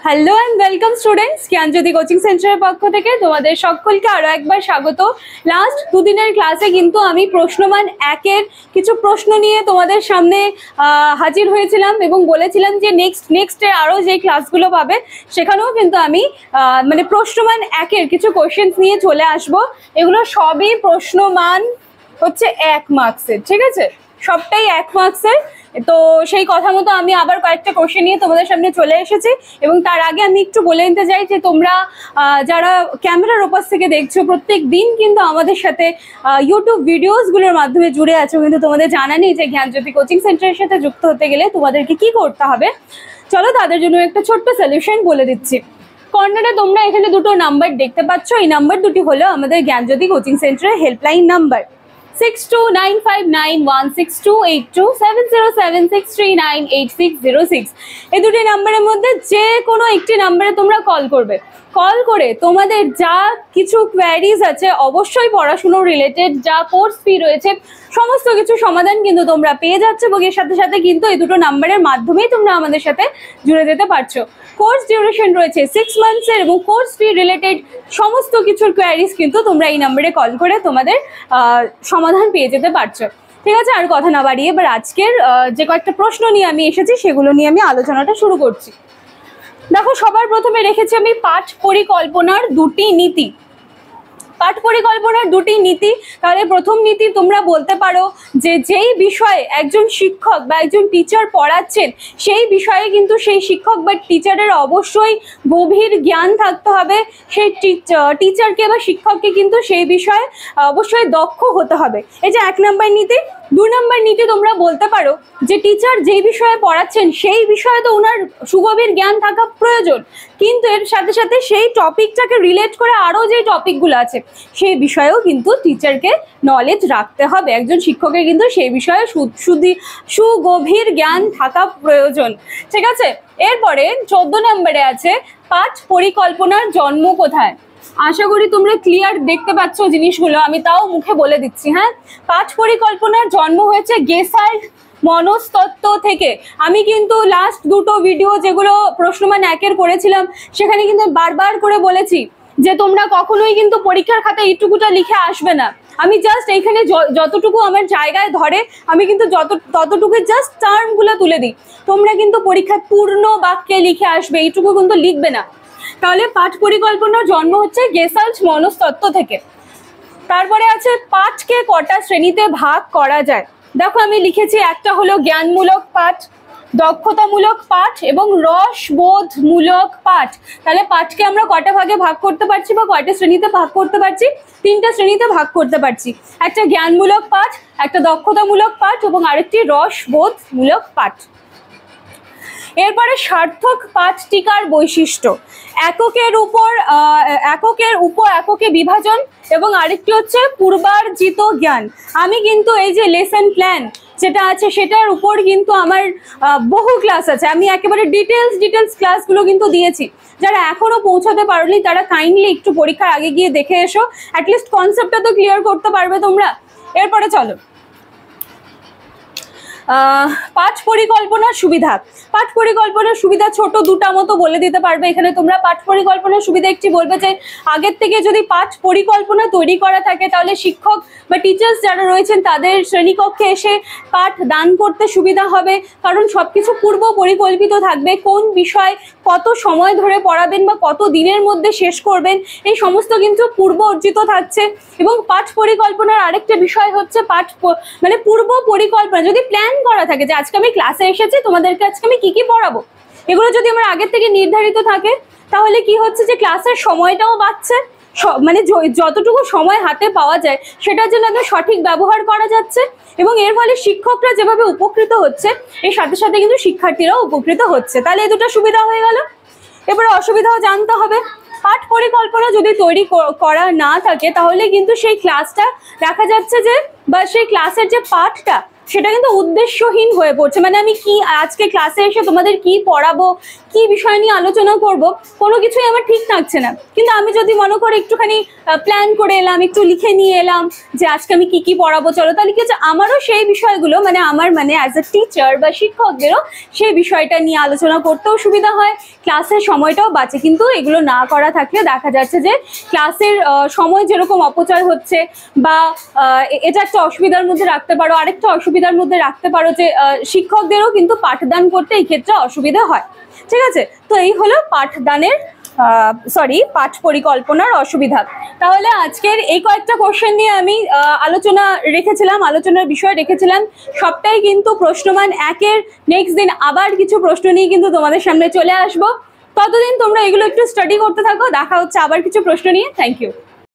Hello and welcome students, Gyanjyoti coaching সেন্টারের পক্ষ থেকে তোমাদের সকলকে আরও একবার স্বাগত। লাস্ট দুদিনের ক্লাসে কিন্তু আমি প্রশ্নমান একের কিছু প্রশ্ন নিয়ে তোমাদের সামনে হাজির হয়েছিলাম এবং বলেছিলাম যে নেক্সটে আরও যে ক্লাসগুলো পাবে সেখানেও কিন্তু আমি মানে প্রশ্নমান একের কিছু কোশ্চেন্স নিয়ে চলে আসব। এগুলো সবই প্রশ্নমান হচ্ছে 1 মার্কসের, ঠিক আছে? সবটাই 1 মার্কসের। তো সেই কথা মতো আমি আবার কয়েকটা কোশ্চেন নিয়ে তোমাদের সামনে চলে এসেছি এবং তার আগে আমি একটু বলে নিতে চাই যে তোমরা যারা ক্যামেরার ওপাশ থেকে দেখছো প্রত্যেক দিন কিন্তু আমাদের সাথে ইউটিউব ভিডিওসগুলোর মাধ্যমে জুড়ে আছো, কিন্তু তোমাদের জানা নেই যে জ্ঞানজ্যোতি কোচিং সেন্টারের সাথে যুক্ত হতে গেলে তোমাদেরকে কি করতে হবে। চলো তাদের জন্য একটা ছোট্ট সলিউশন বলে দিচ্ছি। কর্নারে তোমরা এখানে দুটো নাম্বার দেখতে পাচ্ছ, এই নাম্বার দুটি হলো আমাদের জ্ঞানজ্যোতি কোচিং সেন্টারের হেল্পলাইন নাম্বার 6295916282 7076398606। এই দুটি নাম্বারের মধ্যে যে কোনো একটি নাম্বারে তোমরা কল করবে। কল করে তোমাদের যা কিছু কোয়ারিজ আছে, অবশ্যই পড়াশুনো রিলেটেড যা কোর্স ফি রয়েছে সমস্ত কিছু সমাধান কিন্তু তোমরা পেয়ে যাচ্ছ এবং এর সাথে সাথে কিন্তু এই দুটো নাম্বারের মাধ্যমেই তোমরা আমাদের সাথে জুড়ে যেতে পারছো। কোর্স ডিউরেশন রয়েছে 6 মান্থসের এবং কোর্স ফি রিলেটেড সমস্ত কিছুর কোয়ারিজ কিন্তু তোমরা এই নাম্বারে কল করে তোমাদের সমাধান পেয়ে যেতে পারছো। ঠিক আছে, আর কথা না বাড়িয়ে এবার আজকের যে কয়েকটা প্রশ্ন নিয়ে আমি এসেছি সেগুলো নিয়ে আমি আলোচনাটা শুরু করছি। দেখো, সবার প্রথমে রেখেছি আমি পাঠ পরিকল্পনার দুটি নীতি। পাঠ পরিকল্পনার দুটি নীতি, তাহলে প্রথম নীতি তোমরা বলতে পারো যে যেই বিষয়ে একজন শিক্ষক বা একজন টিচার পড়াচ্ছেন সেই বিষয়ে কিন্তু সেই শিক্ষক বা টিচারের অবশ্যই গভীর জ্ঞান থাকতে হবে। সেই টিচারকে বা শিক্ষককে কিন্তু সেই বিষয়ে অবশ্যই দক্ষ হতে হবে। এই যে 1 নম্বর নীতি। 2 নম্বর নীতি তোমরা বলতে পারো যে টিচার যেই বিষয়ে পড়াচ্ছেন সেই বিষয়ে তো ওনার সুগভীর জ্ঞান থাকা প্রয়োজন, কিন্তু এর সাথে সাথে সেই টপিকটাকে রিলেট করে আরও যে টপিকগুলো আছে সেই বিষয়েও কিন্তু টিচারকে নলেজ রাখতে হবে। একজন শিক্ষকের কিন্তু সেই বিষয়ে সুগভীর জ্ঞান থাকা প্রয়োজন। ঠিক আছে, এরপরে 14 নম্বরে আছে পাঠ পরিকল্পনার জন্ম কোথায়। আশা করি তোমরা ক্লিয়ার দেখতে পাচ্ছ জিনিসগুলো, আমি তাও মুখে বলে দিচ্ছি। হ্যাঁ, পাঠ পরিকল্পনার জন্ম হয়েছে গেসাল্ট মনস্তত্ত্ব থেকে। আমি কিন্তু লাস্ট দুটো ভিডিও যেগুলো প্রশ্নমান একের করেছিলাম সেখানে কিন্তু বারবার করে বলেছি যে তোমরা কখনোই কিন্তু পরীক্ষার খাতায় এইটুকুটা লিখে আসবে না। আমি জাস্ট এইখানে যতটুকু আমার জায়গায় ধরে আমি কিন্তু ততটুকু জাস্ট টার্মগুলো তুলে দিই। তোমরা কিন্তু পরীক্ষায় পূর্ণ বাক্যে লিখে আসবে, এইটুকু কিন্তু লিখবে না। তাহলে পাঠ পরিকল্পনার জন্ম হচ্ছে গেসাল্ট মনস্তত্ত্ব থেকে। তারপরে আছে পাঠকে কটা শ্রেণীতে ভাগ করা যায়। দেখো, আমি লিখেছি একটা হলো জ্ঞানমূলক পাঠ, দক্ষতামূলক পাঠ এবং রসবোধমূলক পাঠ। তাহলে পাঠকে আমরা কটা ভাগে ভাগ করতে পারছি বা কয়টা শ্রেণীতে ভাগ করতে পারছি? 3টে শ্রেণীতে ভাগ করতে পারছি। একটা জ্ঞানমূলক পাঠ, একটা দক্ষতামূলক পাঠ এবং আরেকটি রসবোধমূলক পাঠ। এরপরে সার্থক পাঠ টিকার বৈশিষ্ট্য, এককের উপ এককে বিভাজন এবং আরেকটি হচ্ছে পূর্বার্জিত জ্ঞান। আমি কিন্তু এই যে লেসন প্ল্যান যেটা আছে সেটার উপর কিন্তু আমার বহু ক্লাস আছে, আমি একেবারে ডিটেলস ক্লাসগুলো কিন্তু দিয়েছি। যারা এখনো পৌঁছাতে পারোনি তারা কাইন্ডলি একটু পরীক্ষার আগে গিয়ে দেখে এসো, অ্যাটলিস্ট কনসেপ্টটা তো ক্লিয়ার করতে পারবে তোমরা। এরপরে চলো পাঠ পরিকল্পনার সুবিধা। পাঠ পরিকল্পনার সুবিধা ছোট দুটা মতো বলে দিতে পারবে এখানে তোমরা। পাঠ পরিকল্পনার সুবিধা একটি বলবে যে আগের থেকে যদি পাঠ পরিকল্পনা তৈরি করা থাকে তাহলে শিক্ষক বা টিচার্স যারা রয়েছেন তাদের শ্রেণীকক্ষে এসে পাঠ দান করতে সুবিধা হবে, কারণ সবকিছু পূর্ব পরিকল্পিত থাকবে। কোন বিষয় কত সময় ধরে পড়াবেন বা কত দিনের মধ্যে শেষ করবেন এই সমস্ত কিন্তু পূর্ব অর্জিত থাকছে। এবং পাঠ পরিকল্পনার আরেকটা বিষয় হচ্ছে মানে পূর্ব পরিকল্পনা যদি প্ল্যান করা থাকে যে আজকে আমি ক্লাসে এসেছি তোমাদেরকে আজকে আমি কি পড়াবো, এগুলো যদি আমার আগের থেকে নির্ধারিত থাকে তাহলে কি হচ্ছে যে ক্লাসের সময়টাও বাঁচছে, মানে যতটুকু সময় হাতে পাওয়া যায় সেটার জন্য একদম সঠিক ব্যবহার করা যাচ্ছে এবং এর ফলে শিক্ষকরা যেভাবে উপকৃত হচ্ছে এর সাথে সাথে কিন্তু শিক্ষার্থীরাও উপকৃত হচ্ছে। তাহলে এই দুটো সুবিধা হয়ে গেল। এবারে অসুবিধাও জানতে হবে। পাঠ পরিকল্পনা যদি তৈরি করা না থাকে তাহলে কিন্তু সেই ক্লাসটা দেখা যাচ্ছে যে বা সেই ক্লাসের যে পাঠটা সেটা কিন্তু উদ্দেশ্যহীন হয়ে পড়ছে। মানে আমি কি আজকে ক্লাসে এসে তোমাদের কি পড়াবো, কি বিষয় নিয়ে আলোচনা করব, কোনো কিছুই আমার ঠিক থাকছে না। কিন্তু আমি যদি মনে করি একটুখানি প্ল্যান করে এলাম, একটু লিখে নিয়ে এলাম যে আজকে আমি কি কি পড়াবো, চলো, তাহলে কি হচ্ছে, আমারও সেই বিষয়গুলো মানে আমার মানে অ্যাজ এ টিচার বা শিক্ষকদেরও সেই বিষয়টা নিয়ে আলোচনা করতেও সুবিধা হয়, ক্লাসের সময়টাও বাঁচে। কিন্তু এগুলো না করা থাকলে দেখা যাচ্ছে যে ক্লাসের সময় যেরকম অপচয় হচ্ছে, বা এটা একটা অসুবিধার মধ্যে রাখতে পারো, আরেকটা অসুবিধার মধ্যে রাখতে পারো যে শিক্ষকদেরও কিন্তু পাঠদান করতে এই ক্ষেত্রে অসুবিধা হয়। ঠিক আছে, তো এই হলো পাঠদানের পাঠ পরিকল্পনার অসুবিধা। তাহলে আজকের এই কয়েকটা কোশ্চেন নিয়ে আমি আলোচনার বিষয় রেখেছিলাম। সবটাই কিন্তু প্রশ্নমান একের। নেক্সট দিন আবার কিছু প্রশ্ন নিয়ে কিন্তু তোমাদের সামনে চলে আসবো। ততদিন তোমরা এগুলো একটু স্টাডি করতে থাকো। দেখা হচ্ছে আবার কিছু প্রশ্ন নিয়ে। Thank you.